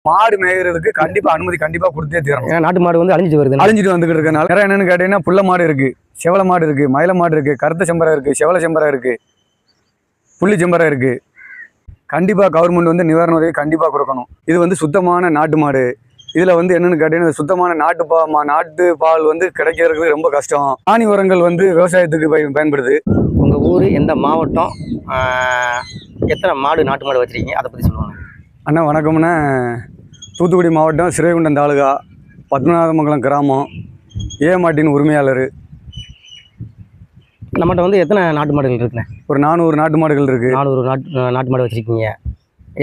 மாடு மேய்கிறதுக்கு கண்டிப்பா அனுமதி கண்டிப்பா கொடுத்தே தீரணும். ஏன்னா நாட்டு மாடு வந்து அழிஞ்சிட்டு வந்துகிட்டு இருக்கனால வேற என்னன்னு கேட்டீங்கன்னா, புள்ள மாடு இருக்கு, செவல மாடு இருக்கு, மயில மாடு இருக்கு, கருத்த செம்பரம் இருக்கு, செவல செம்பரம் இருக்கு, புள்ளி செம்பரம் இருக்கு. கண்டிப்பா கவர்மெண்ட் வந்து நிவாரண உதவி கண்டிப்பா கொடுக்கணும். இது வந்து சுத்தமான நாட்டு மாடு. இதுல வந்து என்னன்னு கேட்டீங்கன்னா, சுத்தமான நாட்டு பால் வந்து கிடைக்கிறதுக்கு ரொம்ப கஷ்டம். ஆணி உரங்கள் வந்து விவசாயத்துக்கு பயன்படுது. உங்க ஊர் எந்த மாவட்டம், எத்தனை மாடு நாட்டு மாடு வச்சிருக்கீங்க, அதை பத்தி சொல்லுவாங்க. அண்ணா வணக்கம்ண்ணா. தூத்துக்குடி மாவட்டம் சிறுவைகுண்டம் தாலுகா, பத்மநாதமங்கலம் கிராமம், ஏமாட்டின் உரிமையாளர். நம்மகிட்ட வந்து எத்தனை நாட்டு மாடுகள் இருக்குண்ணே? ஒரு 400 நாட்டு மாடுகள் இருக்கு. 400 நாட்டு மாடு வச்சிருக்கீங்க.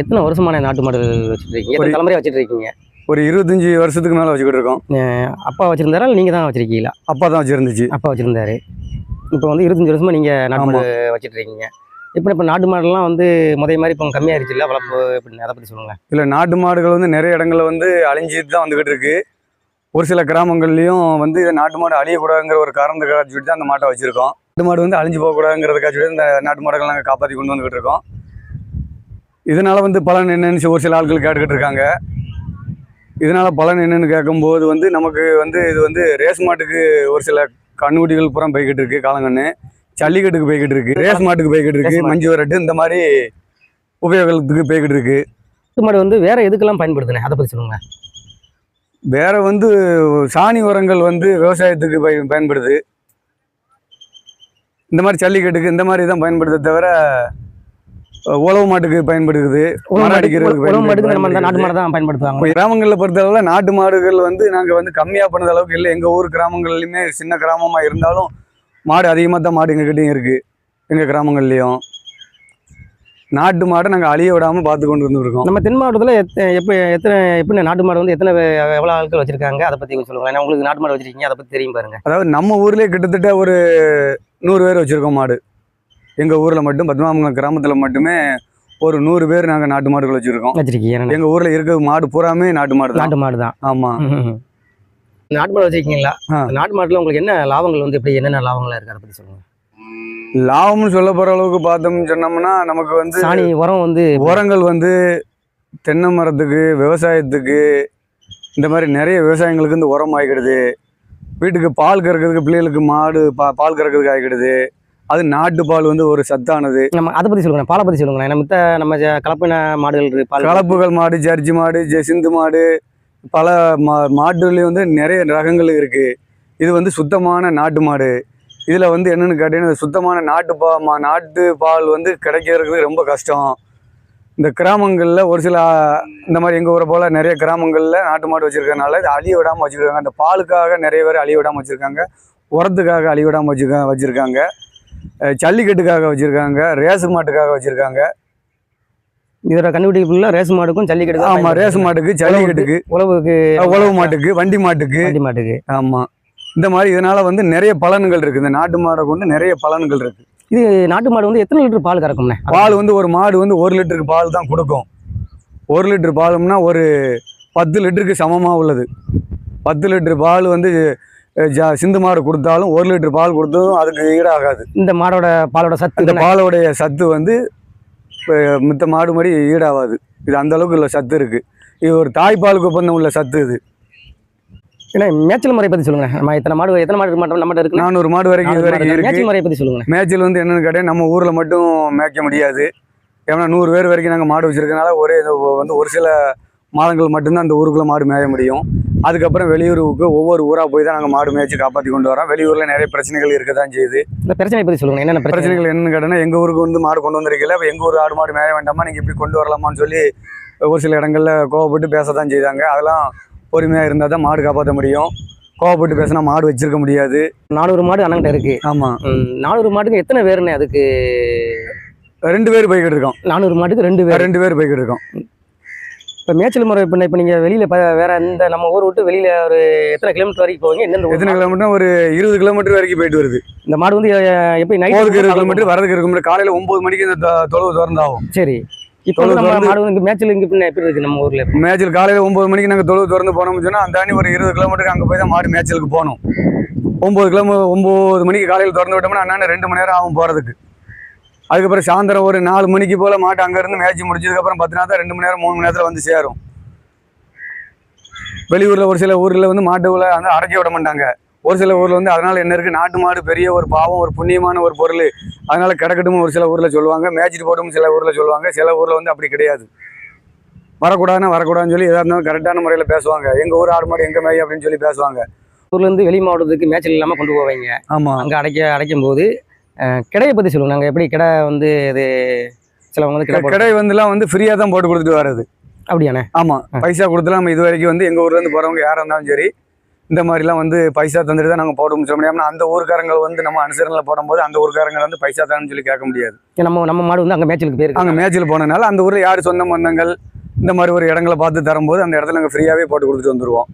எத்தனை வருஷமான நாட்டு மாடுகள் வச்சுட்டு இருக்கீங்க? எத்தனை தலைமுறை வச்சுட்டு இருக்கீங்க? ஒரு 25 வருஷத்துக்கு மேலே வச்சுக்கிட்டு இருக்கோம். அப்பா வச்சிருந்தாரா இல்லை நீங்கள் தான் வச்சிருக்கீங்களா? அப்பா தான் வச்சிருந்துச்சு. அப்பா வச்சிருந்தாரு. இப்போ வந்து 25 வருஷமா நீங்கள் நாட்டு மாடு வச்சுட்டு இருக்கீங்க. இப்போ நாட்டு மாடுலாம் வந்து முதல் மாதிரி இப்போ கம்மியாகிடுச்சு இல்லை வளர்ப்பு? அப்படின்னு அதை பற்றி சொல்லுங்கள். இல்லை, நாட்டு மாடுகள் வந்து நிறைய இடங்களில் வந்து அழிஞ்சிட்டு தான் வந்துக்கிட்டு இருக்கு. ஒரு சில கிராமங்கள்லையும் வந்து இதை நாட்டு மாடு அழியக்கூடாதுங்கிற ஒரு காரணத்துக்காக சொல்லிட்டு தான் அந்த மாட்டை வச்சுருக்கோம். நாட்டு மாடு வந்து அழிஞ்சு போகக்கூடாதுங்கிறதுக்காக சொல்லிட்டு இந்த நாட்டு மாடுகள் நாங்கள் காப்பாற்றி கொண்டு வந்துக்கிட்டு இருக்கோம். இதனால் வந்து பலன் என்னன்னு ஒரு சில ஆட்கள் கேட்டுக்கிட்டு இருக்காங்க. இதனால் பலன் என்னென்னு கேட்கும்போது வந்து நமக்கு வந்து இது வந்து ரேஸ் மாட்டுக்கு ஒரு சில கண்ணுக்குட்டிகள் புறம் போய்கிட்டு இருக்கு, காலங்கன்று ஜல்லிக்கட்டுக்கு போய்கிட்டு இருக்கு, ரேஸ் மாட்டுக்கு போய்கிட்டு இருக்கு, மஞ்சு விரட்டு இந்த மாதிரி உபயோகத்துக்கு போய்கிட்டு இருக்கு. நாட்டு மாடு வந்து வேற எதுக்கெல்லாம் பயன்படுத்துனேன், அதை பற்றி சொல்லுங்க. வேற வந்து சாணி உரங்கள் வந்து விவசாயத்துக்கு பயன்படுது. இந்த மாதிரி ஜல்லிக்கட்டுக்கு இந்த மாதிரி தான் பயன்படுத்த தவிர உழவு மாட்டுக்கு பயன்படுது. நாட்டு மாடு தான் பயன்படுத்துவாங்க. கிராமங்களில் பொறுத்தளவில் நாட்டு மாடுகள் வந்து நாங்கள் வந்து கம்மியாக பண்ணது அளவுக்கு இல்லை. எங்கள் ஊர் கிராமங்கள்லையுமே சின்ன கிராமமாக இருந்தாலும் மாடு அதிகமாக தான் மாடு எங்ககிட்டையும் இருக்குது. எங்கள் கிராமங்கள்லேயும் நாட்டு மாடை நாங்கள் அழிய விடாமல் பார்த்து கொண்டு வந்துருக்கோம். நம்ம தென் மாவட்டத்தில் எப்படி நாட்டு மாடு வந்து எவ்வளோ ஆட்கள் வச்சுருக்காங்க, அதை பற்றி சொல்லுங்கள். ஏன்னா உங்களுக்கு நாட்டு மாடு வச்சுருக்கீங்க, அதை பற்றி தெரியும் பாருங்கள். அதாவது நம்ம ஊர்லேயே கிட்டத்தட்ட ஒரு 100 பேர் வச்சுருக்கோம் மாடு. எங்கள் ஊரில் மட்டும் பத்மநாபமங்கலம் கிராமத்தில் மட்டுமே ஒரு 100 பேர் நாங்கள் நாட்டு மாடுகள் வச்சுருக்கீங்க. எங்கள் ஊரில் இருக்க மாடு பூராமே நாட்டு மாடு தான். ஆமாம், நாட்டு மாடு வச்சுருக்கீங்களா? நாட்டு மாட்டில் உங்களுக்கு என்ன லாபங்கள் வந்து எப்படி என்னென்ன லாபங்களாக இருக்குது, அதை பற்றி சொல்லுங்கள். லாபம்னு சொல்ல போகிற அளவுக்கு பார்த்தோம்னு சொன்னோம்னா, நமக்கு வந்து சாணி உரங்கள் வந்து தென்னை மரத்துக்கு, விவசாயத்துக்கு, இந்த மாதிரி நிறைய விவசாயங்களுக்கு இந்த உரம் ஆகிக்கிடுது. வீட்டுக்கு பால் கறக்கிறதுக்கு, பிள்ளைகளுக்கு மாடு பால் கறக்கிறதுக்கு ஆகிக்கிடுது. அது நாட்டு பால் வந்து ஒரு சத்தானது. நம்ம அதை பற்றி சொல்லுங்கள், பாலை பற்றி சொல்லுங்கள். நம்ம கலப்பின மாடுகள், கலப்புகள் மாடு, ஜர்ஜி மாடு, சிந்து மாடு, பல மாடுலேயும் வந்து நிறைய ரகங்கள் இருக்குது. இது வந்து சுத்தமான நாட்டு மாடு. இதில் வந்து என்னென்னு கேட்டீங்கன்னா, சுத்தமான நாட்டு பால் வந்து கிடைக்கிறதுக்கு ரொம்ப கஷ்டம். இந்த கிராமங்களில் ஒரு சில இந்த மாதிரி எங்கள் ஊரை போல் நிறைய கிராமங்களில் நாட்டு மாடு வச்சுருக்கனால இது அழிய விடாமல் வச்சுருக்காங்க. அந்த பாலுக்காக நிறைய பேர் அழிய விடாமல் வச்சுருக்காங்க, உரத்துக்காக அழிய விடாமல் வச்சுருக்காங்க, ஜல்லிக்கட்டுக்காக வச்சுருக்காங்க, ரேசு மாட்டுக்காக வச்சுருக்காங்க. இதோட கண்டுபிடிப்பு ஃபுல்லாக ரேஸ் மாட்டுக்கும் ஜல்லிக்கட்டு. ஆமாம், ரேஸ் மாட்டுக்கு, ஜல்லிக்கட்டுக்கு, உழவு மாட்டுக்கு, வண்டி மாட்டுக்கு. ஆமாம், இந்த மாதிரி இதனால் வந்து நிறைய பலன்கள் இருக்குது. இந்த நாட்டு மாடை கொண்டு நிறைய பலன்கள் இருக்குது. இது நாட்டு மாடு வந்து எத்தனை லிட்டர் பால் கறக்கும்ண்ணே? பால் வந்து ஒரு மாடு வந்து 1 லிட்டருக்கு பால் தான் கொடுக்கும். 1 லிட்டர் பாலும்னா ஒரு 10 லிட்டருக்கு சமமாக உள்ளது. 10 லிட்டர் பால் வந்து சிந்து மாடு கொடுத்தாலும் 1 லிட்டர் பால் கொடுத்ததும் அதுக்கு ஈடாகாது. இந்த மாடோட பாலோட சத்து, இந்த பாலோடைய சத்து வந்து மித்த மாடு மாதிரி ஈடாகாது. இது அந்த அளவுக்கு உள்ள சத்து இருக்குது. இது ஒரு தாய்ப்பாலுக்கு ஒப்பந்தம் உள்ள சத்து இது. ஏன்னா மேய்ச்சல் முறை பற்றி சொல்லுங்கள். நம்ம எத்தனை மாடு நம்மகிட்ட இருக்குது? 400 மாடு வரைக்கும் இது வரைக்கும் இருக்குது. மேய்ச்சல் முறையை பற்றி சொல்லுங்கள். மேய்ச்சல் வந்து என்னென்னு கேட்டால், நம்ம ஊரில் மட்டும் மேய்க்க முடியாது. ஏன்னா 100 பேர் வரைக்கும் நாங்கள் மாடு வச்சுருக்கனால ஒரு சில மாதங்கள் மட்டும்தான் அந்த ஊருக்குள்ளே மாடு மேய முடியும். அதுக்கப்புறம் வெளியூருக்கு ஒவ்வொரு ஊராக போய் தான் நாங்கள் மாடு மேய்ச்சி காப்பாற்றி கொண்டு வரோம். வெளியூரில் நிறைய பிரச்சனைகள் இருக்க தான் செய்யுது. இந்த பிரச்சனை பற்றி சொல்லுங்கள். என்னென்ன பிரச்சனைகள் என்னென்னு கேட்டோன்னா, எங்கள் ஊருக்கு வந்து மாடு கொண்டு வந்திருக்கல, இப்போ எங்கள் ஊர் ஆடு மாடு மேய வேண்டாமா, நீங்கள் இப்படி கொண்டு வரலாமான்னு சொல்லி ஒரு சில இடங்களில் கோவப்பட்டு பேச தான் செய்தாங்க. அதெல்லாம் பொறுமையாக இருந்தால் தான் மாடு காப்பாற்ற முடியும். கோவப்பட்டு பேசினா மாடு வச்சிருக்க முடியாது. 400 மாடு அண்ணன்கிட்ட இருக்குது. ஆமாம், 400 மாட்டுக்கு எத்தனை பேருண்ணே? அதுக்கு 2 பேர் போய்கிட்டு இருக்கோம். 400 மாட்டுக்கு 2 பேர் போய்கிட்டு இருக்கோம். இப்போ மேய்ச்சல் முறை இப்போ நீங்கள் வெளியில் வேற இந்த நம்ம ஊர் விட்டு வெளியில் ஒரு எத்தனை கிலோமீட்டர் வரைக்கும் போவீங்க? எத்தனை கிலோமீட்டர்? ஒரு 20 கிலோமீட்டர் வரைக்கும் போயிட்டு வருது. இந்த மாடு வந்து எப்படி நைட் 20 கிலோமீட்டர் வரதுக்கு இருக்கும். காலையில் 9 மணிக்கு இந்த தொழுவு திறந்தாகும். சரி, இப்போ மாடு வந்து மேய்ச்சல் இங்கே எப்படி இருக்குது நம்ம ஊரில்? மேய்ச்சல் காலையில் 9 மணிக்கு நாங்கள் தொழுவு திறந்து போனோம்னு சொன்னால் அந்த ஒரு 20 கிலோமீட்டருக்கு அங்கே போய் தான் மாடு மேய்ச்சலுக்கு போகணும். 9 மணிக்கு காலையில் திறந்து விட்டோம்னா அண்ணா 2 மணி நேரம் ஆகும் போகிறதுக்கு. அதுக்கப்புறம் சாயந்தரம் ஒரு 4 மணிக்கு போல் மாட்டு அங்கேருந்து மேய்ச்சி முடிச்சதுக்கப்புறம் 10 நேரத்தில் 2 மணி நேரம் 3 மணி நேரத்தில் வந்து சேரும். வெளியூரில் ஒரு சில ஊரில் வந்து மாட்டுகளை வந்து அடக்கி விட மாட்டாங்க. ஒரு சில ஊரில் வந்து அதனால் என்ன இருக்குது, நாட்டு மாடு பெரிய ஒரு பாவம், ஒரு புண்ணியமான ஒரு பொருள், அதனால் கிடக்கட்டும் ஒரு சில ஊரில் சொல்லுவாங்க. மேய்ச்சிட்டு போட்டும் சில ஊரில் சொல்லுவாங்க. சில ஊரில் வந்து அப்படி கிடையாது. வரக்கூடாதுன்னா வரக்கூடாதுன்னு சொல்லி எதாக இருந்தாலும் கரெக்டான முறையில் பேசுவாங்க. எங்கள் ஊர் ஆடு மாடு எங்கள் மேய் அப்படின்னு சொல்லி பேசுவாங்க. ஊர்லேருந்து வெளி மாவட்டத்துக்கு மேய்ச்சல் இல்லாமல் கொண்டு போவாங்க. ஆமாம். அங்கே அடைக்கும் போது கிடையை பற்றி சொல்லுங்கள். நாங்கள் எப்படி கடை வந்து இது சிலவங்க வந்து கடை வந்துலாம் வந்து ஃப்ரீயாக தான் போட்டு கொடுத்துட்டு வர்றது. அப்படியாண்ணே? ஆமாம், பைசா கொடுத்துலாம் நம்ம இது வரைக்கும் வந்து எங்கள் ஊர்லேருந்து போகிறவங்க யாராக இருந்தாலும் சரி இந்த மாதிரிலாம் வந்து பைசா தந்துட்டு தான் நாங்கள் போட முடிச்ச முடியாமல் அந்த ஊருக்காரங்க வந்து நம்ம அனுசரணையில் போடும்போது அந்த ஊருக்காரங்க வந்து பைசா தான்னு சொல்லி கேட்க முடியாது. நம்ம மாடு வந்து அங்கே மேய்ச்சலுக்கு போயிருக்கு. அங்கே மேய்ச்சல் போனதுனால அந்த ஊரில் யார் சொந்த பந்தங்கள் இந்த மாதிரி ஒரு இடங்களை பார்த்து தரும்போது அந்த இடத்துல நாங்கள் ஃப்ரீயாகவே போட்டு கொடுத்துட்டு வந்துடுவோம்.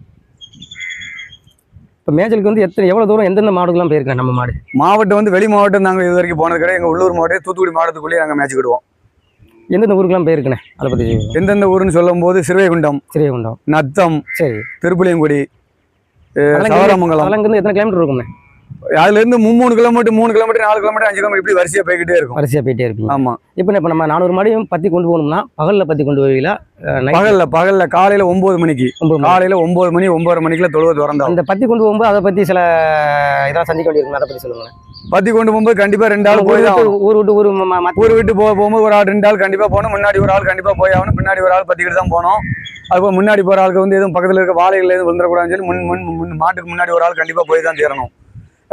இப்போ மேய்ச்சலுக்கு வந்து எவ்வளோ தூரம் எந்தெந்த மாடுகள்லாம் போயிருக்கேன் நம்ம மாடு? மாவட்டம் வந்து வெளி மாவட்டம் நாங்கள் இது வரைக்கும் போனது கிடையாது. எங்கள் உள்ளூர் மாவட்டம் தூத்துக்குடி மாவட்டத்துக்குள்ளேயே நாங்கள் மேய்ச்சிக்கிடுவோம். எந்தெந்த ஊருக்குலாம் போயிருக்கேனே அதை பற்றி? எந்தெந்த ஊருன்னு சொல்லும்போது சிறுவைகுண்டம், நத்தம், சரி, திருப்புளியங்குடி, சவரமங்கலம். அதெல்லாம் எத்தனை கிலோமீட்டர் இருக்கும்ண்ணே? அதுலேருந்து 3 கிலோமீட்டர் 4 கிலோமீட்டர் 5 கிலோமீட்டர் இப்படி வரிசையாக போய்கிட்டே இருக்கும். வரிசையாக போயிட்டே இருப்பீங்க. ஆமாம். இப்போ நம்ம 400 மாடியும் பற்றி கொண்டு போகணும்னா பகலில் பற்றி கொண்டு போவீங்களா? பகலில் காலையில் 9 மணிக்கு, காலையில் 9 மணி 9:30 மணிக்குள்ள தொழுவ திறந்தோம். அந்த பற்றி கொண்டு போகும்போது அதை பற்றி சில இதெல்லாம் சந்திக்க வேண்டியிருக்கும். அதை பற்றி சொல்லுங்கள். பற்றி கொண்டு போகும்போது கண்டிப்பாக 2 ஆள் போய் தான் ஊர் விட்டு போகும்போது ஒரு ஆள் 2 ஆள் கண்டிப்பாக போகணும். முன்னாடி ஒரு ஆள் கண்டிப்பாக போய் ஆகணும். பின்னாடி ஒரு ஆள் பற்றிக்கிட்டு தான் போகணும். அதுபோல் முன்னாடி போகிற ஆளுக்கு வந்து எதுவும் பக்கத்தில் இருக்க வாழைகள் எதுவும் விழுந்துடக்கூடாதுன்னு சொல்லி மாட்டுக்கு முன்னாடி ஒரு ஆள் கண்டிப்பாக போய் தான் சேரணும்.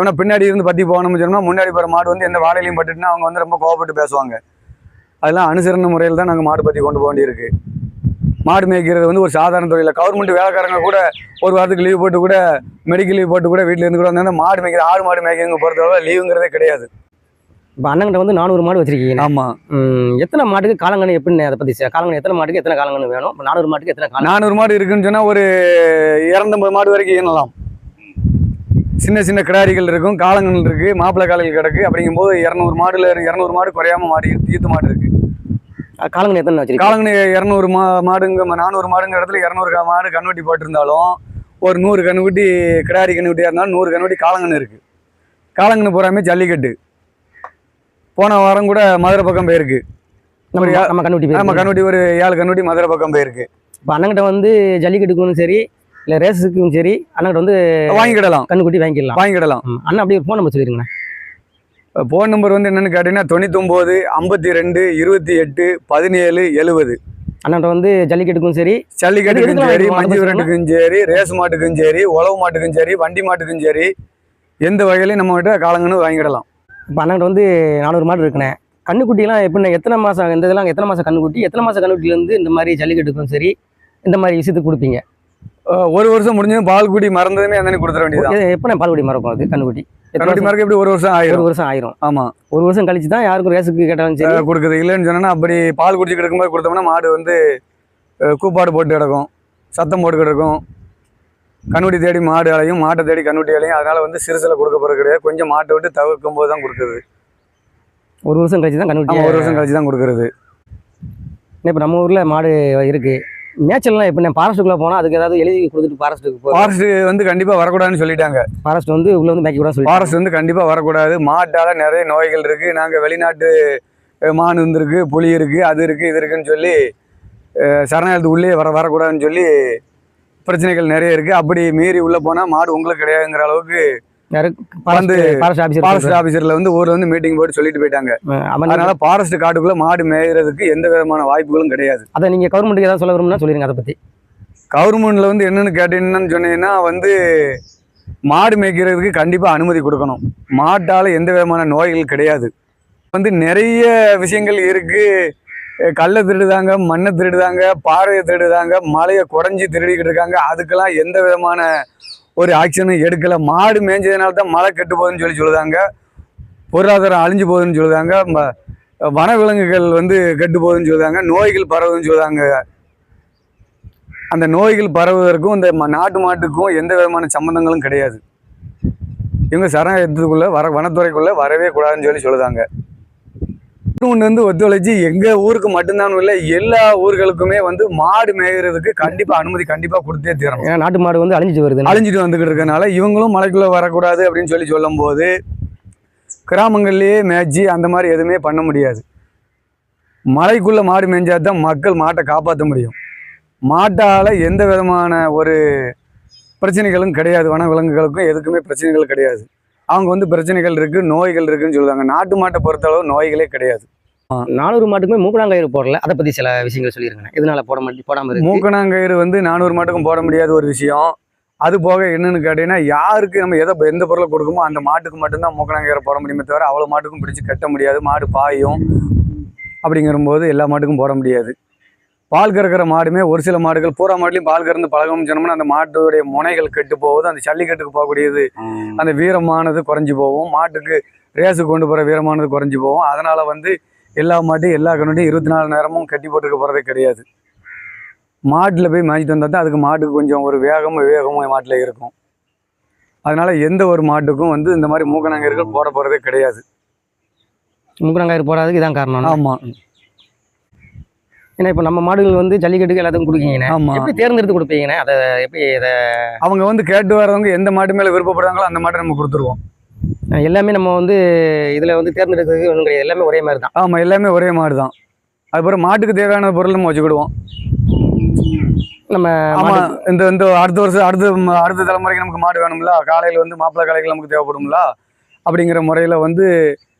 ஏன்னா பின்னாடி இருந்து பற்றி போகணும்னு சொன்னால் முன்னாடி போகிற மாடு வந்து எந்த வாழையிலையும் பட்டுட்டுனா அவங்க வந்து ரொம்ப கோவப்பட்டு பேசுவாங்க. அதெல்லாம் அனுசரணை முறையில் தான் நாங்கள் மாடு பற்றி கொண்டு போக வேண்டியிருக்கு. மாடு மேய்க்கிறது வந்து ஒரு சாதாரண தொழில். கவர்மெண்ட் வேலைக்காரங்க கூட ஒரு வாரத்துக்கு லீவ் போட்டு கூட மெடிக்கல் லீவ் போட்டு கூட வீட்டில் இருந்து கூட வந்து மாடு மேய்க்கிற ஆடு மாடு மேய்க்கிறவங்க பொறுத்தவரை லீவுங்கிறதே கிடையாது. இப்போ அண்ணங்கிட்ட வந்து 400 மாடு வச்சிருக்கீங்க. ஆமாம். எத்தனை மாட்டுக்கு காலங்கன்னு எப்படின்னு அதை பற்றி காலங்கன்னு எத்தனை மாட்டுக்கு எத்தனை காலங்கன்னு வேணும்? 400 மாட்டுக்கு எத்தனை 400 மாடு இருக்குன்னு சொன்னால் ஒரு 250 மாடு வரைக்கும் ஈனலாம். சின்ன சின்ன கிடாரிகள் இருக்கும், காலங்கள் இருக்குது, மாப்பிள்ளை காலைகள் கிடக்கு. அப்படிங்கும்போது 200 மாடு குறையாம மாடு ஈத்து மாடு இருக்குது. காலங்கன்னு எத்தனை வச்சிருக்கீங்க? காலங்கன்னு 200 மாடுங்க 400 மாடுங்கிற இடத்துல 200 மாடு கண்ணுட்டி போட்டிருந்தாலும் ஒரு 100 கண்ணுக்குட்டி கிடாரி கண்ணுக்குட்டியாக இருந்தாலும் 100 கண்ணுக்குட்டி காலங்கன்னு இருக்குது. காலங்கன்னு போகிறாமே ஜல்லிக்கட்டு போன வாரம் கூட மதுரை பக்கம் போயிருக்கு. நம்ம கண்ணுட்டி ஒரு 7 கண்ணுட்டி மதுரை பக்கம் போயிருக்கு. இப்போ அண்ணங்கிட்ட வந்து ஜல்லிக்கட்டுக்கும் சரி இல்லை ரேஸுக்கும் சரி அண்ணங்கிட்ட வந்து வாங்கிக்கிடலாம், கண்ணுக்குட்டி வாங்கிக்கிடலாம். அண்ணா அப்படியே ஃபோன் நம்பர் சொல்லிருங்கண்ணா. ஃபோன் நம்பர் வந்து என்னென்னு கேட்டிங்கன்னா 99 52 28 17 70. அண்ணாட்ட வந்து ஜல்லிக்கட்டுக்கும் சரி மஞ்சு விரட்டுக்கும் சரி, ரேஸ் மாட்டுக்கும் சரி, உழவு மாட்டுக்கும் சரி, வண்டி மாட்டுக்கும் சரி, எந்த வகையிலையும் நம்மகிட்ட காலங்கன்னு வாங்கிடலாம். இப்போ அண்ணாட்ட வந்து 400 மாடு இருக்குண்ணே. கண்ணுக்குட்டிலாம் எப்படின்னா எத்தனை மாதம் இந்த இதெல்லாம் எத்தனை மாதம் கண்ணுக்குட்டி, எத்தனை மாதம் கண்ணுக்குட்டிலேருந்து இந்த மாதிரி ஜல்லிக்கட்டுக்கும் சரி இந்த மாதிரி விஷயத்துக்கு கொடுப்பீங்க? ஒரு வருஷம் முடிஞ்சது பால்குடி மறந்ததுமே அந்த கொடுத்துட வேண்டியது. எப்போ பால்குடி மறக்கும்? அது கண்ணுக்குட்டி மறக்க எப்படி ஒரு வருஷம் ஆயிரும். ஆமாம், ஒரு வருஷம் கழிச்சு தான் யாருக்கும் ரேஸுக்கு கேட்டாலும் சரி கொடுக்குது. இல்லைன்னு சொன்னா அப்படி பால் குடிச்சு கிடக்கும்போது கொடுத்தோம்னா மாடு வந்து கூப்பாடு போட்டு கிடக்கும், சத்தம் போட்டு கிடக்கும். கண்ணுட்டி தேடி மாடு அலையும், மாட்டை தேடி கண்ணுட்டி அலையும். அதனால வந்து சிறுசில் கொடுக்க போகிறது கிடையாது. கொஞ்சம் மாட்டை விட்டு தவிர்க்கும் போது தான் கொடுக்குறது. ஒரு வருஷம் கழிச்சு தான் கண்ணுட்டி. ஒரு வருஷம் கழிச்சு தான் கொடுக்குறது. இப்போ நம்ம ஊரில் மாடு இருக்குது. மேய்ச்சல்லாம் எப்படி ஃபாரஸ்ட்டுக்குள்ளே போனால் அதுக்கு ஏதாவது எழுதி கொடுத்துட்டு ஃபாரஸ்ட் வந்து கண்டிப்பாக வரக்கூடாதுன்னு சொல்லிட்டாங்க. ஃபாரஸ்ட் வந்து உள்ளே வந்து மேய்க்க கூடாதுன்னு சொல்லி ஃபாரஸ்ட் வந்து கண்டிப்பாக வரக்கூடாது. மாட்டால் நிறைய நோய்கள் இருக்குது. நாங்கள் வெளிநாட்டு மான் வந்துருக்கு, புலி இருக்குது, அது இருக்குது, இது இருக்குன்னு சொல்லி சரணாலயத்துக்கு உள்ளே வரக்கூடாதுன்னு சொல்லி பிரச்சனைகள் நிறைய இருக்குது. அப்படி மீறி உள்ளே போனால் மாடு உங்களுக்கு கிடையாதுங்கிற அளவுக்கு வந்து ஃபாரஸ்ட் ஆஃபீஸரில் வந்து ஊரில் வந்து மீட்டிங் போட்டு சொல்லிட்டு போயிட்டாங்க. அதனால ஃபாரஸ்ட் காட்டுக்குள்ளே மாடு மேய்கிறதுக்கு எந்த விதமான வாய்ப்புகளும் கிடையாது. அதை நீங்கள் கவர்மெண்ட்டுக்கு ஏதாவது சொல்ல விரும்புனா சொல்லிடுங்க. அதை பற்றி கவர்மெண்ட்டில் வந்து என்னென்னு கேட்டீங்கன்னு சொன்னீங்கன்னா வந்து மாடு மேய்க்கிறதுக்கு கண்டிப்பாக அனுமதி கொடுக்கணும். மாட்டால் எந்த விதமான நோய்கள் கிடையாது. வந்து நிறைய விஷயங்கள் இருக்குது. கல்லை திருடுதாங்க, மண்ணை திருடுதாங்க, பாறையை திருடுதாங்க, மலையை குடஞ்சி திருடிக்கிட்டு இருக்காங்க. அதுக்கெல்லாம் எந்த விதமான ஒரு ஆக்ஷனும் எடுக்கலை. மாடு மேய்ஞ்சதுனால தான் மழை கெட்டு போகுதுன்னு சொல்லுதாங்க. பொருளாதாரம் அழிஞ்சு போகுதுன்னு சொல்லுதாங்க. வனவிலங்குகள் வந்து கெட்டு போகுதுன்னு சொல்லுதாங்க. நோய்கள் பரவுதுன்னு சொல்லுதாங்க. அந்த நோய்கள் பரவுவதற்கும் இந்த நாட்டு மாட்டுக்கும் எந்த விதமான சம்மந்தங்களும் கிடையாது. இவங்க சரணாலயத்துக்குள்ளே வனத்துறைக்குள்ளே வரவே கூடாதுன்னு சொல்லுதாங்க. ஒன்று வந்து ஒத்துழைச்சி எங்கள் ஊருக்கு மட்டும்தான் இல்லை, எல்லா ஊர்களுக்குமே வந்து மாடு மேய்கிறதுக்கு கண்டிப்பாக அனுமதி கண்டிப்பாக கொடுத்தே தீரணும். ஏன்னா நாட்டு மாடு வந்து அழிஞ்சிட்டு வந்துக்கிட்டு இருக்கனால இவங்களும் மலைக்குள்ளே வரக்கூடாது அப்படின்னு சொல்லும்போது கிராமங்கள்லேயே மேய்ச்சி அந்த மாதிரி எதுவுமே பண்ண முடியாது. மலைக்குள்ளே மாடு மேய்ஞ்சாதான் மக்கள் மாட்டை காப்பாற்ற முடியும். மாட்டால் எந்த விதமான ஒரு பிரச்சனைகளும் கிடையாது. வன விலங்குகளுக்கும் எதுக்குமே பிரச்சனைகள் கிடையாது. அவங்க வந்து பிரச்சனைகள் இருக்குது, நோய்கள் இருக்குன்னு சொல்லுவாங்க. நாட்டு மாட்டை பொறுத்தளவு நோய்களே கிடையாது. 400 மாட்டுக்குமே மூக்கணாங்கயிறு போடல, அதை பற்றி சில விஷயங்கள் சொல்லியிருக்கேன். இதனால போடாமல் இருக்கு. மூக்கணாங்கயிறு வந்து 400 மாட்டுக்கும் போட முடியாத ஒரு விஷயம். அது போக என்னன்னு கேட்டீங்கன்னா, யாருக்கு நம்ம எந்த பொருளை கொடுக்குமோ அந்த மாட்டுக்கு மட்டும்தான் மூக்கணாங்கயிறு போட முடியுமே தவிர அவ்வளோ மாட்டுக்கும் பிடிச்சி கட்ட முடியாது. மாடு பாயும் அப்படிங்கிறபோது எல்லா மாட்டுக்கும் போட முடியாது. பால் கறக்கிற மாடுமே ஒரு சில மாடுகள், பூரா மாட்டுலையும் பால் கறந்து பழகணும்னு சொன்னோம்னா அந்த மாட்டுடைய முனைகள் கெட்டு போகுது. அந்த ஜல்லிக்கட்டுக்கு போகக்கூடியது அந்த வீரமானது குறைஞ்சி போகும். மாட்டுக்கு ரேஸுக்கு கொண்டு போகிற வீரமானது குறைஞ்சி போகும். அதனால் வந்து எல்லா மாட்டையும் எல்லா கண்ணுடையும் 24 நேரமும் கட்டி போட்டுக்க போகிறதே கிடையாது. மாட்டில் போய் மேய்ச்சிட்டு வந்தால் தான் அதுக்கு மாட்டுக்கு கொஞ்சம் ஒரு விவேகமும் மாட்டில் இருக்கும். அதனால் எந்த ஒரு மாட்டுக்கும் வந்து இந்த மாதிரி மூக்கணாங்கயிறுகள் போட போகிறதே கிடையாது. மூக்கணாங்கயிறு போடாததுக்கு இதான் காரணம். ஆமாம். ஏன்னா இப்போ நம்ம மாடுகள் வந்து ஜல்லிக்கட்டுக்கு எல்லாத்துக்கும் கொடுக்கீங்கண்ணே. ஆமாம். எப்படி தேர்ந்தெடுத்து கொடுப்பீங்கண்ணே? அதை எப்படி இதை அவங்க வந்து கேட்டு வர்றவங்க எந்த மாட்டு மேலே விருப்பப்படுறாங்களோ அந்த மாட்டை நம்ம கொடுத்துருவோம். எல்லாமே நம்ம வந்து இதில் வந்து தேர்ந்தெடுக்கிறதுக்கு ஒன்றும் கிடையாது, எல்லாமே ஒரே மாதிரி தான். ஆமாம், எல்லாமே ஒரே மாடு தான். அதுக்கப்புறம் மாட்டுக்கு தேவையான பொருள் நம்ம வச்சுக்கிடுவோம். நம்ம ஆமாம், இந்த அடுத்த வருஷம் அடுத்த தலைமுறைக்கு நமக்கு மாடு வேணும்ல, காலையில் வந்து மாப்பிள்ளை காலைகள் நமக்கு தேவைப்படும்ல, அப்படிங்கிற முறையில் வந்து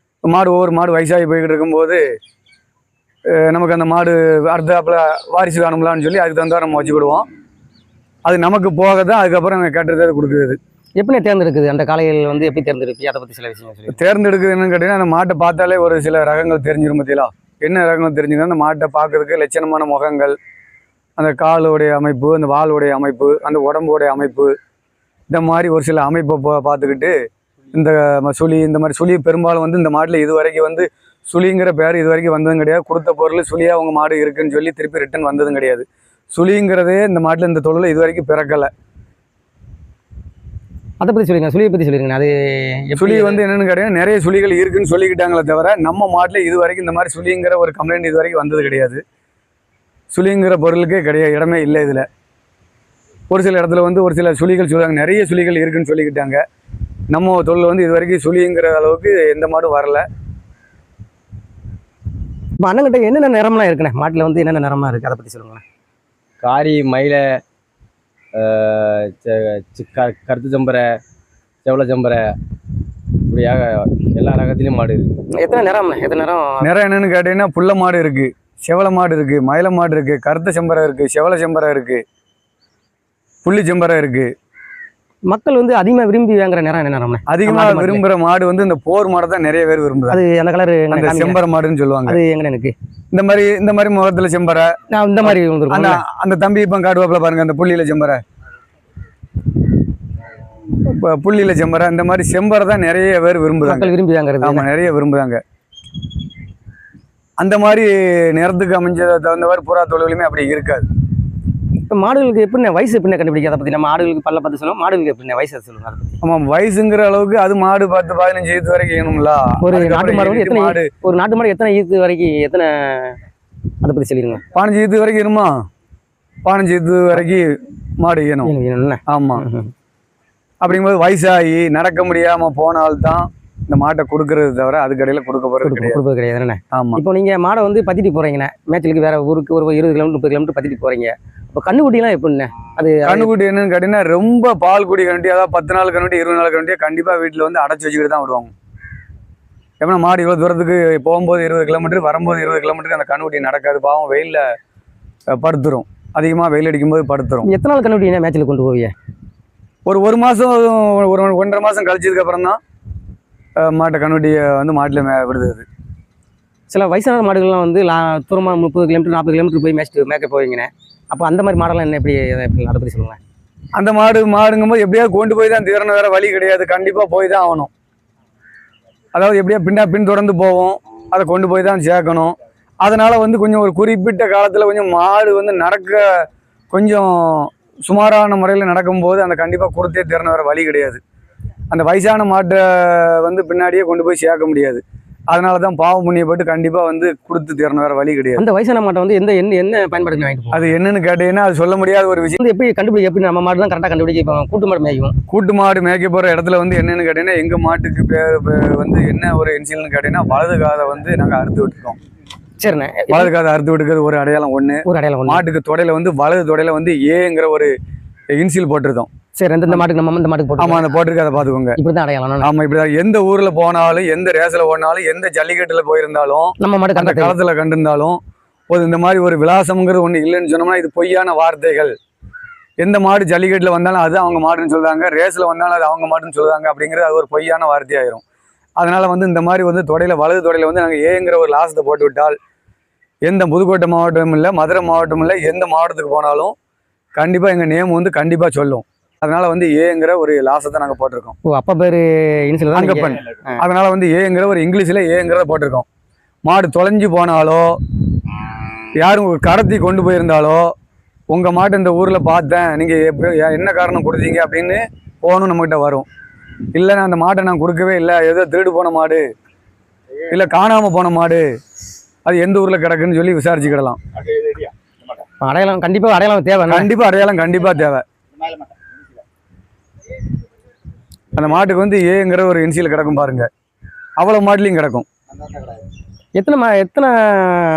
ஒவ்வொரு மாடு வயசாகி போய்கிட்டு இருக்கும்போது நமக்கு அந்த மாடு அடுத்தாப்புல வாரிசு வேணும்லான்னு சொல்லி அதுக்கு தகுந்த நம்ம வச்சுக்கிடுவோம். அது நமக்கு போக தான் அதுக்கப்புறம் கேட்டதை கொடுக்குறது. எப்படி தேர்ந்தெடுக்குது அந்த காளைகள் வந்து எப்படி தேர்ந்தெடுப்பீங்க? அதை பற்றி சில விஷயம் சொல்லி. தேர்ந்தெடுக்குதுன்னு கேட்டீங்கன்னா, அந்த மாட்டை பார்த்தாலே ஒரு சில ரகங்கள் தெரிஞ்சிடும். பற்றியா என்ன ரகங்கள் தெரிஞ்சுக்கணும்? அந்த மாட்டை பார்க்கறதுக்கு லட்சணமான முகங்கள், அந்த காலுடைய அமைப்பு, அந்த வாளுடைய அமைப்பு, அந்த உடம்புடைய அமைப்பு, இந்த மாதிரி ஒரு சில அமைப்பை பார்த்துக்கிட்டு இந்த மாதிரி சுழி பெரும்பாலும் வந்து இந்த மாட்டில் இது வரைக்கும் வந்து சுழிங்கிற பேர் இது வரைக்கும் வந்ததும் கிடையாது. கொடுத்த பொருள் சுழியாக அவங்க மாடு இருக்குன்னு சொல்லி திருப்பி ரிட்டன் வந்ததும் கிடையாது. சுழிங்கிறதே இந்த மாட்டில் இந்த தொழில் இது வரைக்கும் பிறக்கலை. அதை பற்றி சொல்லுங்க, சுழியை பற்றி சொல்லிருங்க. அது சுழி வந்து என்னென்னு கேட்டீங்கன்னா, நிறைய சுழிகள் இருக்குன்னு சொல்லிக்கிட்டாங்களே தவிர நம்ம மாட்டில் இது வரைக்கும் இந்த மாதிரி சுழிங்கிற ஒரு கம்ப்ளைண்ட் இது வரைக்கும் வந்தது கிடையாது. சுழிங்கிற பொருளுக்கே கிடையாது, இடமே இல்லை இதில். ஒரு சில இடத்துல வந்து ஒரு சில சுழிகள் சொல்லுவாங்க, நிறைய சுழிகள் இருக்குன்னு சொல்லிக்கிட்டாங்க. நம்ம தொழில் வந்து இது வரைக்கும் சுழிங்கிற அளவுக்கு எந்த மாடும் வரல. இப்போ அண்ணங்கிட்ட என்னென்ன நிறம்லாம் இருக்குண்ணே? மாட்டில் வந்து என்னென்ன நிறம்லாம் இருக்குது, அதை பற்றி சொல்லுங்களேன். காரி, மயிலை, கருத்து சம்பரை, செவலை சம்பரை, இப்படியாக எல்லா ரகத்துலேயும் மாடு இருக்குது. எத்தனை நிறம்ண்ணே? எத்தனை நிறம் என்னென்னு கேட்டீங்கன்னா, புள்ள மாடு இருக்குது, செவலை மாடு இருக்குது, மயிலை மாடு இருக்குது, கருத்த செம்பரை இருக்குது, செவலை செம்பரை இருக்குது, புள்ளி செம்பரை இருக்குது. மக்கள் வந்து அதிகமாக விரும்பி வாங்குற நிறம் என்ன நிறம்ண்ணே? அதிகமாக விரும்புகிற மாடு வந்து இந்த போர் மாடை தான் நிறைய பேர் விரும்புகிறாங்க. அது அந்த கலர் அந்த செம்பரை மாடுன்னு சொல்லுவாங்க. அது எங்கே எனக்கு இந்த மாதிரி முகத்தில் செம்பரை, நான் இந்த மாதிரி அந்த தம்பி இப்போ காடுவாப்பில் பாருங்க, அந்த புள்ளியில செம்பரை, புள்ளியில செம்பரை, இந்த மாதிரி செம்பரை தான் நிறைய பேர் விரும்புகிறாங்க, விரும்பி வாங்குறது. ஆமாம், நிறைய விரும்புகிறாங்க. அந்த மாதிரி நேரத்துக்கு அமைஞ்ச தகுந்த மாதிரி புறா தொழிலுமே அப்படி இருக்காது. இப்போ மாடுகளுக்கு எப்படின்னா வயசு எப்படின்னா கண்டுபிடிக்க? அதை பற்றி நம்ம மாடுகளுக்கு பல்ல பார்த்து சொல்லுவோம், மாடுகளுக்கு எப்படின்னா வயசு சொல்லுங்க அதை பற்றி. ஆமாம், வயசுங்கிற அளவுக்கு அது மாடு 10-15 ஈத்து வரைக்கும் வேணும்ல. ஒரு நாட்டு மாடு வந்து எத்தனை ஈத்து வரைக்கும் எத்தனை, அதை பற்றி சொல்லிடுங்க. 15 ஈத்து வரைக்கும் வேணுமா? 15 ஈத்து வரைக்கும் மாடு வேணும். ஆமாம். அப்படிங்கும்போது வயசாகி நடக்க முடியாமல் போனால்தான் இந்த மாட்டை கொடுக்கறது தவிர அதுக்கு இடையில கொடுப்பது கிடையாது. ஆமாம். இப்போ நீங்கள் மாடை வந்து பத்திட்டு போகிறீங்கண்ணே, மேட்சுக்கு வேறு ஊருக்கு ஒரு 20 கிலோமீட்டர் 30 கிலோமீட்டர் பத்திட்டு போகிறீங்க. இப்போ கண்ணுக்குட்டிலாம் எப்படிண்ணே? அது கண்ணுக்குட்டி என்னன்னு கேட்டீங்கன்னா, ரொம்ப பால் குடி கண்ணுட்டி, அதாவது 10 நாள் கண்ணுட்டி 20 நாள் கண்ணுட்டியை கண்டிப்பாக வீட்டில் வந்து அடைச்சி வச்சுக்கிட்டு தான் விடுவாங்க. எப்படின்னா மாடு இவ்வளோ தூரத்துக்கு போகும்போது 20 கிலோமீட்டர், வரும்போது 20 கிலோமீட்டருக்கு அந்த கண்ணுக்குட்டி நடக்காது. பாவம் வெயிலில் படுத்துரும், அதிகமாக வெயில் அடிக்கும்போது படுத்துரும். எத்தனை நாள் கண்ணுக்குட்டி மேட்சில் கொண்டு போவீங்க? ஒரு மாதம், ஒரு 1.5 மாதம் கழிச்சதுக்கப்புறம் தான் மாட்டை கண்ணுட்டியை வந்து மாட்டில் விடுது. சில வயசான மாடுகள்லாம் வந்து தூரமாக 30 கிலோமீட்டர் 40 கிலோமீட்டர் போய் மேய்க்க போவீங்கண்ணே. அப்போ அந்த மாதிரி மாடெல்லாம் என்ன எப்படி அதை பற்றி சொல்லுங்கள். அந்த மாடுங்கும்போது எப்படியாவது கொண்டு போய் தான் தீரணும், வேறு வழி கிடையாது, கண்டிப்பாக போய் தான் ஆகணும். அதாவது எப்படியா பின்தொடர்ந்து போவோம், அதை கொண்டு போய் தான் சேர்க்கணும். அதனால் வந்து கொஞ்சம் ஒரு குறிப்பிட்ட காலத்தில் கொஞ்சம் மாடு வந்து நடக்க கொஞ்சம் சுமாரான முறையில் நடக்கும்போது அந்த கண்டிப்பாக கொடுத்தே தீரணும், வேறு வழி கிடையாது. அந்த வயசான மாட்டை வந்து பின்னாடியே கொண்டு போய் சேர்க்க முடியாது. அதனால தான் பாவம் புண்ணியப்பட்டு கண்டிப்பாக வந்து கொடுத்து தீரணும், வேறு வழி கிடையாது. அந்த வயசான மாட்டை வந்து என்ன பயன்படுத்தி வாங்கிட்டு அது என்னன்னு கேட்டீங்கன்னா, அது சொல்ல முடியாத ஒரு விஷயம். எப்படி கண்டுபிடிக்க? எப்படி நம்ம மாடு தான் கரெக்டாக கண்டுபிடிக்க? இப்போ கூட்டு மாடு மேய்க்கும், கூட்டு மாடு மேய்க்க போகிற இடத்துல வந்து என்னென்னு கேட்டீங்கன்னா, எங்கள் மாட்டுக்கு பேர் வந்து என்ன ஒரு இன்சியல்னு கேட்டீங்கன்னா, வலது காதை வந்து நாங்கள் அறுத்து விட்டுருக்கோம். சரிண்ணே. வலது காதை அறுத்து விட்டுக்கிறது ஒரு அடையாளம் ஒண்ணு. ஒரு அடையாளம் ஒண்ணு. மாட்டுக்கு தொடையில வந்து வலது தொடையில வந்து ஏங்கிற ஒரு இன்சியல் போட்டிருந்தோம். சரி, இந்த மாட்டுக்கு நம்ம இந்த மாட்டுக்கு ஆமா, அந்த போட்டிருக்கு, அதை பாத்துக்கோங்க. இப்படிதான் அடையாளம். ஆமா, இப்படிதான். எந்த ஊர்ல போனாலும், எந்த ரேஸ்ல ஓடினாலும், எந்த ஜல்லிக்கட்டுல போயிருந்தாலும், நம்ம மாட்டுக்கு அந்த களத்துல கண்டிருந்தாலும் இந்த மாதிரி ஒரு விலாசம்ங்கிறது ஒண்ணு இல்லைன்னு சொன்னோம்னா இது பொய்யான வார்த்தைகள். எந்த மாடு ஜல்லிக்கட்டுல வந்தாலும் அது அவங்க மாடுன்னு சொல்றாங்க, ரேஸ்ல வந்தாலும் அது அவங்க மாடுன்னு சொல்றாங்க. அப்படிங்கிறது அது ஒரு பொய்யான வார்த்தையாயிரும். அதனால வந்து இந்த மாதிரி வந்து தொடையில வலது தொடையில வந்து நாங்கள் ஏங்கிற ஒரு லாசத்தை போட்டு விட்டால் எந்த புதுக்கோட்டை மாவட்டம் இல்லை, மதுரை மாவட்டம் இல்லை, எந்த மாவட்டத்துக்கு போனாலும் கண்டிப்பாக எங்கள் நேம் வந்து கண்டிப்பாக சொல்லும். அதனால வந்து ஏங்கிற ஒரு லாசத்தை நாங்கள் போட்டிருக்கோம். ஓ, அப்பா பேர் இனிஷியல் தான் அங்கப்பன். அதனால வந்து ஏங்கிற ஒரு இங்கிலீஷில் ஏங்கிறத போட்டிருக்கோம். மாடு தொலைஞ்சு போனாலோ யாரும் கடத்தி கொண்டு போயிருந்தாலோ உங்கள் மாட்டு இந்த ஊரில் பார்த்தேன், நீங்கள் எப்படி என்ன காரணம் கொடுத்தீங்க அப்படின்னு போகணும் நம்மகிட்ட வரும். இல்லைன்னா அந்த மாட்டை நான் கொடுக்கவே இல்லை, ஏதோ திருடு போன மாடு இல்லை காணாமல் போன மாடு, அது எந்த ஊரில் கிடக்குன்னு சொல்லி விசாரிச்சுக்கிடலாம். அடையாளம் கண்டிப்பாக அடையாளம் தேவை. கண்டிப்பாக அடையாளம் கண்டிப்பாக தேவை. அந்த மாட்டுக்கு வந்து ஏங்கிற ஒரு இன்சியல் கிடக்கும் பாருங்க, அவ்வளோ மாட்டுலையும் கிடக்கும். எத்தனை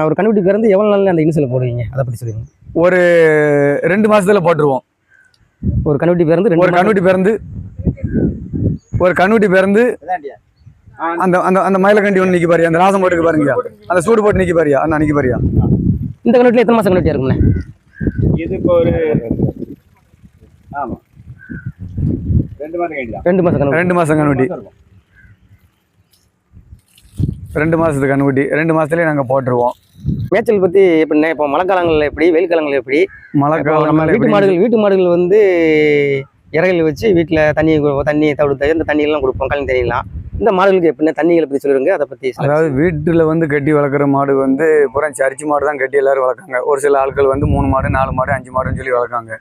ஒரு கண்டுபிடி பிறந்து எவ்வளோ நாள் அந்த இனிஷியல் போடுவீங்க, அதை பற்றி சொல்லுங்க. ஒரு 2 மாசத்துல போட்டுருவோம். ஒரு கண்டுபிடி பிறந்து ஒரு கண்ணுட்டி பிறந்து அந்த அந்த அந்த மயிலக்கண்டி ஒன்று நிற்க பாரியா, அந்த ராசம் போட்டுக்கு பாருங்க, அந்த சூடு போட்டு நிற்க பாரியா, அண்ணா நிற்க பாரியா. இந்த கண்டுட்டில் எத்தனை மாதம் கண்டுட்டியா இருக்குண்ணே? இது இப்போ ஒரு 2 மாதம் கண்டிப்பா. 2 மாதம் கண்டுட்டி. 2 மாதம் கண்ணுட்டி. 2 மாதத்துக்கு கண்ணுட்டி. 2 மாதத்துலேயே நாங்கள் போட்டுருவோம். மேய்ச்சல் பற்றி எப்படின்னா, இப்போ மழை காலங்களில் எப்படி, வெயில் காலங்களில் எப்படி? மழை காலம் நம்ம வீட்டு மாடுகள் வந்து இறகையில் வச்சு வீட்டில் தண்ணி தவிர்த்து இந்த தண்ணியெல்லாம் கொடுப்போம், கழனி தண்ணியெல்லாம். இந்த மாடுகளுக்கு எப்படின்னா தண்ணிகளை பற்றி சொல்லுங்க, அதை பற்றி. அதாவது வீட்டில் வந்து கட்டி வளர்க்குற மாடு வந்து பூரா சரிச்சு மாடு தான் கட்டி எல்லாரும் வளர்க்காங்க. ஒரு சில ஆட்கள் வந்து 3 மாடு 4 மாடு 5 மாடுன்னு சொல்லி வளர்க்காங்க.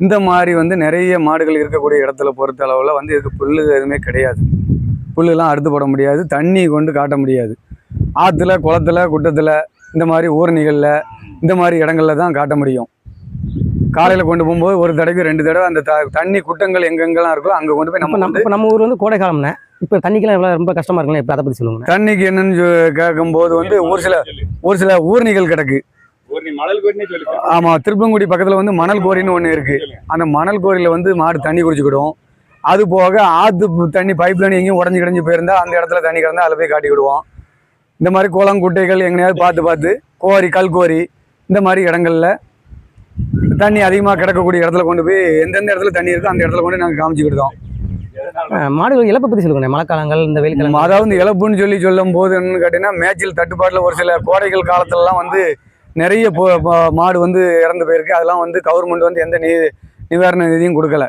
இந்த மாதிரி வந்து நிறைய மாடுகள் இருக்கக்கூடிய இடத்துல பொறுத்த அளவில் வந்து இதுக்கு புல் எதுவுமே கிடையாது. புல்லுலாம் அறுத்து போட முடியாது, தண்ணி கொண்டு காட்ட முடியாது. ஆற்றுல, குளத்துல, குட்டத்தில், இந்த மாதிரி ஊரணிகளில், இந்த மாதிரி இடங்களில் தான் காட்ட முடியும். காலையில் கொண்டு போகும்போது ஒரு தடவைக்கு 2 தடவை அந்த தண்ணி குட்டங்கள் எங்கெங்கெல்லாம் இருக்கோ அங்கே கொண்டு போய் நம்ம ஊர் வந்து கோடை காலம்னா இப்போ தண்ணிக்கெல்லாம் எவ்வளோ ரொம்ப கஷ்டமாக இருக்குல்ல, இப்போ அதை பற்றி சொல்லுங்க. தண்ணிக்கு என்னன்னு கேட்கும்போது வந்து ஒரு சில ஊரணிகள் கிடக்கு. ஆமாம், திருப்பங்குடி பக்கத்தில் வந்து மணல் கோரின்னு ஒன்று இருக்குது. அந்த மணல் கோரியில் வந்து மாடு தண்ணி குடிச்சுக்கிடும். அது போக ஆற்று தண்ணி பைப் லைன் எங்கேயும் உடஞ்சி கிடஞ்சி போயிருந்தா அந்த இடத்துல தண்ணி கிடந்தா அதில் போய் காட்டிக்கிடுவோம். இந்த மாதிரி குளம் குட்டைகள் எங்கேயாவது பார்த்து கோரி, கல்கோரி, இந்த மாதிரி இடங்கள்ல தண்ணி அதிகமாக கிடக்கக்கூடிய இடத்துல கொண்டு போய் எந்தெந்த இடத்துல தண்ணி இருக்கோ அந்த இடத்துல கொண்டு நாங்கள் காமிச்சுக்கிட்டோம். மாடுகள் இழப்பை பற்றி சொல்லுங்க. மழை காலங்கள், இந்த வெயில் காலம். அதாவது இழப்புன்னு சொல்லும் போது என்னன்னு கேட்டீங்கன்னா, மேய்ச்சல் தட்டுப்பாட்டில் ஒரு சில கோடைகள் காலத்துலலாம் வந்து நிறைய மாடு வந்து இறந்து போயிருக்கு. அதெல்லாம் வந்து கவர்மெண்ட் வந்து எந்த நிவாரண நிதியும் கொடுக்கல.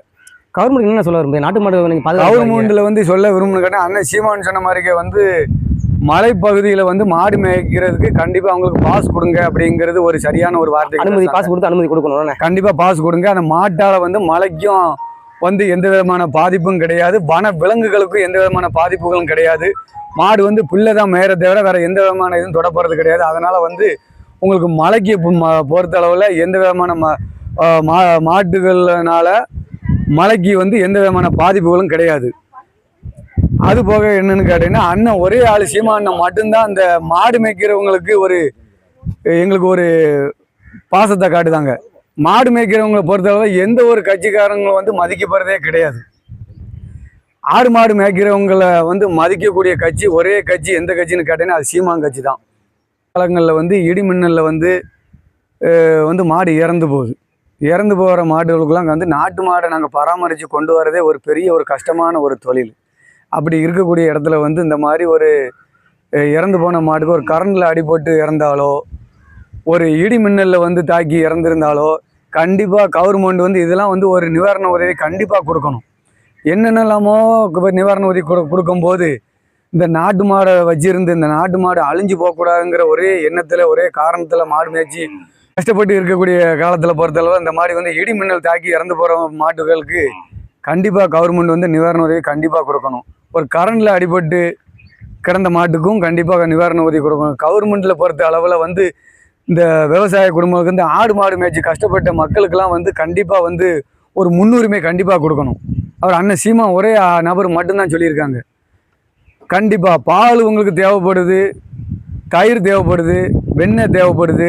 கவர்மெண்ட் என்ன சொல்ல விரும்புது? நாட்டு மாடு நீங்கள் கவர்மெண்ட்ல வந்து சொல்ல விரும்புன்னு கேட்டால், அண்ணன் சீமான் சொன்ன மாதிரிக்கே வந்து மலைப்பகுதியில் வந்து மாடு மேய்க்கிறதுக்கு கண்டிப்பாக அவங்களுக்கு பாஸ் கொடுங்க அப்படிங்கிறது ஒரு சரியான ஒரு வார்த்தை. அனுமதி பாஸ் கொடுத்து அனுமதி கொடுக்கணும். கண்டிப்பாக பாஸ் கொடுங்க. அந்த மாட்டால் வந்து மலைக்கும் வந்து எந்த விதமான பாதிப்பும் கிடையாது, வன விலங்குகளுக்கும் எந்த விதமான பாதிப்புகளும் கிடையாது. மாடு வந்து புல்லை தான் மேயற தவிர வேற எந்த விதமான இதுவும் தொடப்படுறது கிடையாது. அதனால வந்து உங்களுக்கு மலைக்கு பொறுத்த அளவில் எந்த விதமான மாட்டுகள்னால மலைக்கு வந்து எந்த விதமான பாதிப்புகளும் கிடையாது. அது போக என்னன்னு கேட்டீங்கன்னா, அண்ணன் ஒரே ஆள் சீமா அண்ணன் மட்டும்தான் அந்த மாடு மேய்க்கிறவங்களுக்கு எங்களுக்கு ஒரு பாசத்தை காட்டுதாங்க. மாடு மேய்க்கிறவங்களை பொறுத்தளவு எந்த ஒரு கட்சிக்காரங்களும் வந்து மதிக்கப்படுறதே கிடையாது. ஆடு மாடு மேய்க்கிறவங்களை வந்து மதிக்கக்கூடிய கட்சி ஒரே கட்சி எந்த கட்சின்னு கேட்டீங்கன்னா அது சீமான் கட்சி தான். காலங்களில் வந்து இடி மின்னலில் வந்து மாடு இறந்து போகுது. இறந்து போகிற மாடுகளுக்கெல்லாம் வந்து நாட்டு மாடை நாங்கள் பராமரித்து கொண்டு வரதே ஒரு பெரிய ஒரு கஷ்டமான ஒரு தொழில். அப்படி இருக்கக்கூடிய இடத்துல வந்து இந்த மாதிரி ஒரு இறந்து போன மாட்டுக்கு ஒரு கரண்டில் அடிபட்டு இறந்தாலோ, ஒரு இடி மின்னலில் வந்து தாக்கி இறந்துருந்தாலோ கண்டிப்பாக கவர்மெண்ட் வந்து இதெல்லாம் வந்து ஒரு நிவாரண உதவி கண்டிப்பாக கொடுக்கணும். என்னென்னலாமோ நிவாரண உதவி கொடுக்கும்போது இந்த நாட்டு மாடை வச்சிருந்து இந்த நாட்டு மாடு அழிஞ்சு போகக்கூடாதுங்கிற ஒரே எண்ணத்தில், ஒரே காரணத்தில் மாடு மேய்ச்சி கஷ்டப்பட்டு இருக்கக்கூடிய காலத்தில் பொறுத்தளவு இந்த மாதிரி வந்து இடி மின்னல் தாக்கி இறந்து போகிற மாட்டுகளுக்கு கண்டிப்பாக கவர்மெண்ட் வந்து நிவாரண உதவி கண்டிப்பாக கொடுக்கணும். ஒரு கரண்டில் அடிபட்டு கிடந்த மாட்டுக்கும் கண்டிப்பாக நிவாரண உதவி கொடுக்கணும். கவர்மெண்ட்டில் பொறுத்த அளவில் வந்து இந்த விவசாய குடும்பங்களுக்கு வந்து ஆடு மாடு மேய்ச்சி கஷ்டப்பட்ட மக்களுக்கெல்லாம் வந்து கண்டிப்பாக வந்து ஒரு முன்னுரிமை கண்டிப்பாக கொடுக்கணும். அவர் அண்ணன் சீமா ஒரே நபர் மட்டும்தான் சொல்லியிருக்காங்க. கண்டிப்பாக பால் உங்களுக்கு தேவைப்படுது, தயிர் தேவைப்படுது, வெண்ணெய் தேவைப்படுது.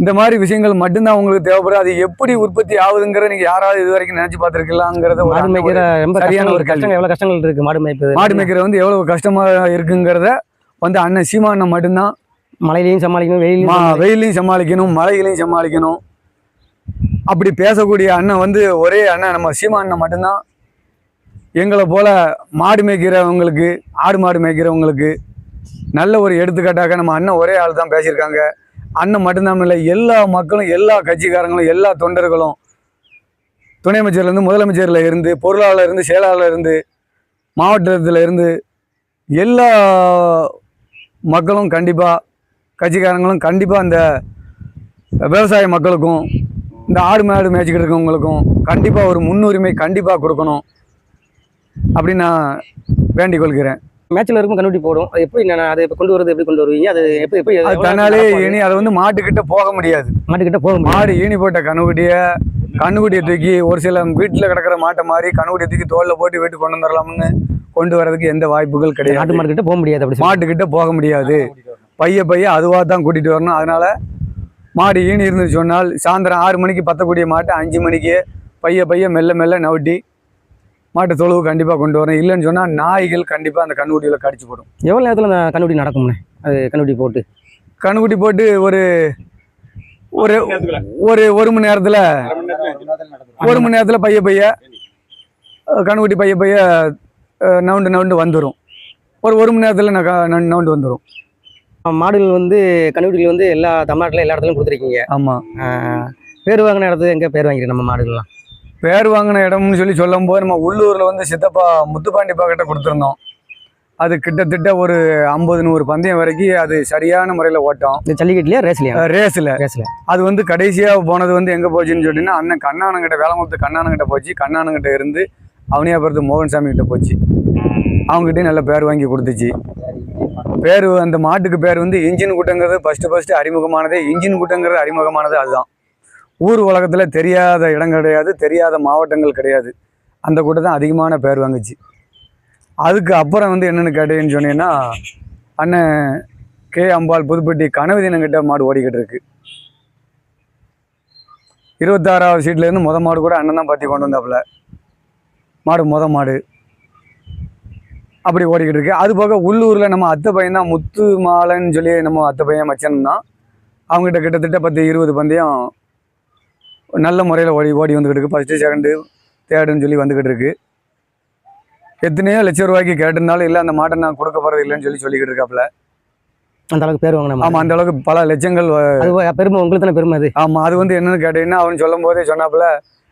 இந்த மாதிரி விஷயங்கள் மட்டும்தான் உங்களுக்கு தேவைப்படுது. அது எப்படி உற்பத்தி ஆகுதுங்கிறத நீங்கள் யாராவது இது வரைக்கும் நினச்சி பார்த்துருக்கலாங்கிறத மாடு மேய்க்கிற ரொம்ப சரியான ஒரு கஷ்டங்கள், எவ்வளோ கஷ்டங்கள் இருக்குது மாடு மேய்ப்பது. மாடு மேய்க்கிற வந்து எவ்வளோ கஷ்டமாக இருக்குங்கிறத வந்து அண்ணன் சீமானன் மட்டும்தான். மழையிலையும் சமாளிக்கணும், வெயிலையும் சமாளிக்கணும், மழைகளையும் சமாளிக்கணும். அப்படி பேசக்கூடிய அண்ணன் வந்து ஒரே அண்ணன் நம்ம சீமானன் மட்டும்தான். எங்களை போல மாடு மேய்க்கிறவங்களுக்கு, ஆடு மாடு மேய்க்கிறவங்களுக்கு நல்ல ஒரு எடுத்துக்காட்டாக நம்ம அண்ணன் ஒரே ஆள் தான் பேசியிருக்காங்க. அண்ணன் மட்டும்தான் இல்லை, எல்லா மக்களும், எல்லா கட்சிக்காரங்களும், எல்லா தொண்டர்களும், துணை அமைச்சர்லேருந்து முதலமைச்சரில் இருந்து, பொருளாளர் இருந்து, செயலாளர் இருந்து, மாவட்டத்தில் இருந்து எல்லா மக்களும் கண்டிப்பாக, கட்சிக்காரங்களும் கண்டிப்பாக அந்த விவசாய மக்களுக்கும், இந்த ஆடு மாடு மேய்ச்சிக்கிட்டு இருக்கவங்களுக்கும் கண்டிப்பாக ஒரு முன்னுரிமை கண்டிப்பாக கொடுக்கணும் அப்படின்னு நான் வேண்டிக் கொள்கிறேன். மேட்ச்ல இருக்கும் கண்ணுட்டி போடும். அது எப்படி நான் அதை கொண்டு வரது, எப்படி கொண்டு வருவீங்க? அது எப்படி அது தன்னாலே இனி அதை வந்து மாட்டுக்கிட்ட போக முடியாது. மாட்டுக்கிட்ட போக மாடு ஈனி போட்ட கண்ணுக்குட்டியை தூக்கி ஒரு சில வீட்டில் கிடக்கிற மாட்டை மாதிரி கண்ணுக்குட்டியை தூக்கி தோளில் போட்டு வீட்டுக்கு கொண்டு வந்துடலாம்னு கொண்டு வரதுக்கு எந்த வாய்ப்புகள் கிடையாது. நாட்டு மாடு கிட்ட போக முடியாது. அப்படி மாட்டுக்கிட்ட போக முடியாது. பைய அதுவாக தான் கூட்டிகிட்டு வரணும். அதனால மாடு ஈனி இருந்துன்னு சொன்னால் சாயந்தரம் 6 மணிக்கு பத்தக்கூடிய மாட்டை 5 மணிக்கு பைய மெல்ல மெல்ல நவட்டி மாட்டு தொழுவு கண்டிப்பாக கொண்டு வரணும். இல்லைன்னு சொன்னால் நாய்கள் கண்டிப்பாக அந்த கண்ணுக்குட்டியில் கடிச்சு போடும். எவ்வளோ நேரத்தில் அந்த கண்ணுட்டி நடக்கும்ண்ணே? அது கண்ணுட்டி போட்டு ஒரு ஒரு மணி நேரத்தில் பைய கண்ணுக்குட்டி பைய நவுண்டு வந்துடும். ஒரு மணி நேரத்தில் நவுண்டு வந்துடும். மாடுகள் வந்து கண்ணுட்டிகள் வந்து எல்லா தமிழ்நாட்டில் எல்லா இடத்துலையும் கொடுத்துருக்கீங்க. ஆமாம். பேர் வாங்கின இடத்துல எங்கே பேர் வாங்கிக்கிறேன் நம்ம மாடுகள்லாம்? பேர் வாங்கின இடம்னு சொல்லும் போது நம்ம உள்ளூரில் வந்து சித்தப்பா முத்துப்பாண்டிப்பா கிட்ட கொடுத்துருந்தோம். அது கிட்டத்தட்ட ஒரு 50-100 பந்தயம் வரைக்கும் அது சரியான முறையில் ஓட்டோம். இந்த ஜல்லிக்கட்டுலையா ரேஸில் அது வந்து கடைசியாக போனது வந்து எங்கே போச்சுன்னு சொன்னீங்கன்னா அண்ணன் கண்ணானங்கிட்ட, வேளங்குளத்து கண்ணானங்கிட்ட போச்சு. கண்ணானங்கிட்ட இருந்து அவனியாபுரத்து மோகன்சாமி கிட்ட போச்சு. அவங்ககிட்டயும் நல்ல பேர் வாங்கி கொடுத்துச்சு. பேர் அந்த மாட்டுக்கு பேர் வந்து இன்ஜின் கூட்டங்கிறது ஃபஸ்ட்டு அறிமுகமானதே. இன்ஜின் கூட்டங்கிறது அறிமுகமானது அதுதான். ஊர் உலகத்தில் தெரியாத இடம் கிடையாது, தெரியாத மாவட்டங்கள் கிடையாது. அந்த கூட்டம் தான் அதிகமான பேர் வாங்குச்சு. அதுக்கு அப்புறம் வந்து என்னென்னு கேட்டேன்னு சொன்னீங்கன்னா அண்ணன் கே அம்பாள் புதுப்பட்டி கனவதினங்கிட்ட மாடு ஓடிக்கிட்டு இருக்கு. 26வது சீட்லேருந்து மாடு கூட அண்ணன் தான் பற்றி கொண்டு வந்தாப்புல. மாடு அப்படி ஓடிக்கிட்டு இருக்கு. அது போக உள்ளூரில் நம்ம அத்தை பையன் தான் முத்து மாலைன்னு சொல்லி நம்ம அத்தை பையன் மச்சன் தான். அவங்ககிட்ட கிட்டத்தட்ட 10-20 பந்தயம் நல்ல முறையில் ஓடி வந்துக்கிட்டு இருக்கு. ஃபஸ்ட்டு, செகண்டு, தேர்டுன்னு சொல்லி வந்துக்கிட்டு இருக்கு. எத்தனையோ லட்சம் ரூபாய்க்கு கேட்டிருந்தாலும் இல்லை, அந்த மாட்டை நான் கொடுக்க போகிறது இல்லைன்னு சொல்லிக்கிட்டு இருக்காப்புல. அந்த அளவுக்கு பேர் வாங்கினா? ஆமாம், அந்த அளவுக்கு பல லட்சங்கள் பெருமை. உங்களுக்கு தானே பெருமை அது. ஆமாம், அது வந்து என்னென்னு கேட்டீங்கன்னா அவன் சொல்லும் போதே சொன்னாப்புல,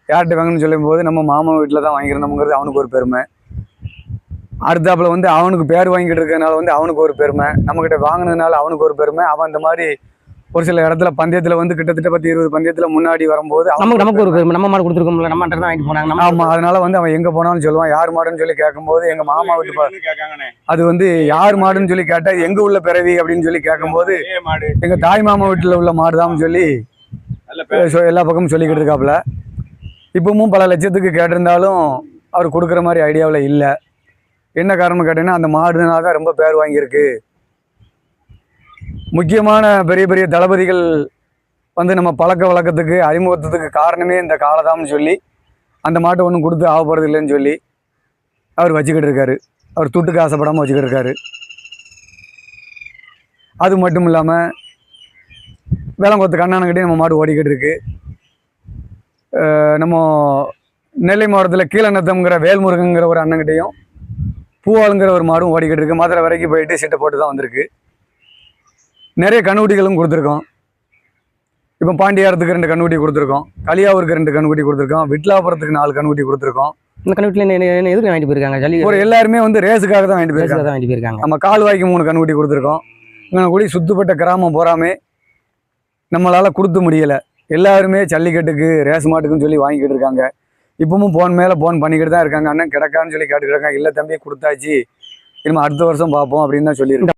யார்கிட்ட வாங்கன்னு சொல்லும் போது நம்ம மாமா வீட்டில் தான் வாங்கியிருந்தோம்ங்கிறது அவனுக்கு ஒரு பெருமை. அடுத்தாப்புல வந்து அவனுக்கு பேர் வாங்கிட்டு இருக்கிறதுனால வந்து அவனுக்கு ஒரு பெருமை, நம்மக்கிட்ட வாங்கினதுனால அவனுக்கு ஒரு பெருமை. அவன் அந்த மாதிரி ஒரு சில இடத்துல பந்தயத்தில் வந்து கிட்டத்தட்ட 10-20 பந்தயத்தில் முன்னாடி வரும்போது நமக்கு ஒரு பெருமை. நம்ம மாடு கொடுத்துருக்கோம்ல, நம்ம தான் வாங்கிட்டு போனாங்க. ஆமாம், அதனால வந்து அவன் எங்கே போனாலும் சொல்லுவான் யார் மாடுன்னு சொல்லி கேட்கும்போது எங்கள் மாமா வீட்டு அது வந்து யார் மாடுன்னு சொல்லி கேட்டால் எங்கே உள்ள பிறவி அப்படின்னு சொல்லி கேட்கும்போது எங்கள் தாய் மாமா வீட்டில் உள்ள மாடு தான் சொல்லி எல்லா பக்கமும் சொல்லிக்கிட்டு இருக்காப்புல. இப்பவும் பல லட்சத்துக்கு கேட்டிருந்தாலும் அவர் கொடுக்குற மாதிரி ஐடியாவில் இல்லை. என்ன காரணம் கேட்டீங்கன்னா அந்த மாடுனால தான் ரொம்ப பேர் வாங்கியிருக்கு. முக்கியமான பெரிய தளபதிகள் வந்து நம்ம பழக்க வழக்கத்துக்கு அறிமுகத்துக்கு காரணமே இந்த காலதாம்னு சொல்லி அந்த மாட்டை ஒன்றும் கொடுத்து ஆகப்படுறது இல்லைன்னு சொல்லி அவர் வச்சுக்கிட்டு இருக்காரு. அவர் துட்டுக்கு ஆசைப்படாமல் வச்சுக்கிட்டு இருக்காரு. அது மட்டும் இல்லாமல் வேளங்குளத்து கண்ணானங்கிட்டே நம்ம மாடு ஓடிக்கிட்டு இருக்கு. நம்ம நெல்லை மாவட்டத்தில் கீழநத்தம்ங்கிற வேல்முருகங்கிற ஒரு அண்ணங்கிட்டையும் பூவாளுங்கிற ஒரு மாடும் ஓடிக்கிட்டு இருக்கு. மதுரை வரைக்கும் போயிட்டு சீட்டை போட்டு தான் வந்திருக்கு. நிறைய கண்ணுக்குட்டிகளும் கொடுத்துருக்கோம். இப்போ பாண்டியாரத்துக்கு 2 கண்ணுக்குட்டி கொடுத்துருக்கோம், கலியாவூருக்கு 2 கண்ணுக்குட்டி கொடுத்துருக்கோம், விட்லாபுரத்துக்கு 4 கண்ணுக்குட்டி கொடுத்துருக்கோம். இந்த கண்ணுக்குட்டியில் எதுக்கு வாங்கிட்டு போயிருக்காங்க? ஒரு எல்லாருமே வந்து ரேஸுக்காக தான் வாங்கிட்டு போயிருக்காங்க. நம்ம கால்வாய்க்கு 3 கண்ணுக்குட்டி கொடுத்துருக்கோம். இங்கே கூடி சுத்தப்பட்ட கிராமம் போகாமே நம்மளால் கொடுத்து முடியலை. எல்லாருமே ஜல்லிக்கட்டுக்கு ரேஸ் மாட்டுக்குன்னு சொல்லி வாங்கிக்கிட்டு இருக்காங்க. இப்பவும் ஃபோன் மேலே ஃபோன் பண்ணிக்கிட்டு தான் இருக்காங்க. அண்ணன் கிடக்கான்னு சொல்லி கேட்டுக்கிட்டு இருக்காங்க. இல்லை தம்பி கொடுத்தாச்சு, இனிமேல் அடுத்த வருஷம் பார்ப்போம் அப்படின்னு தான் சொல்லியிருக்கேன்.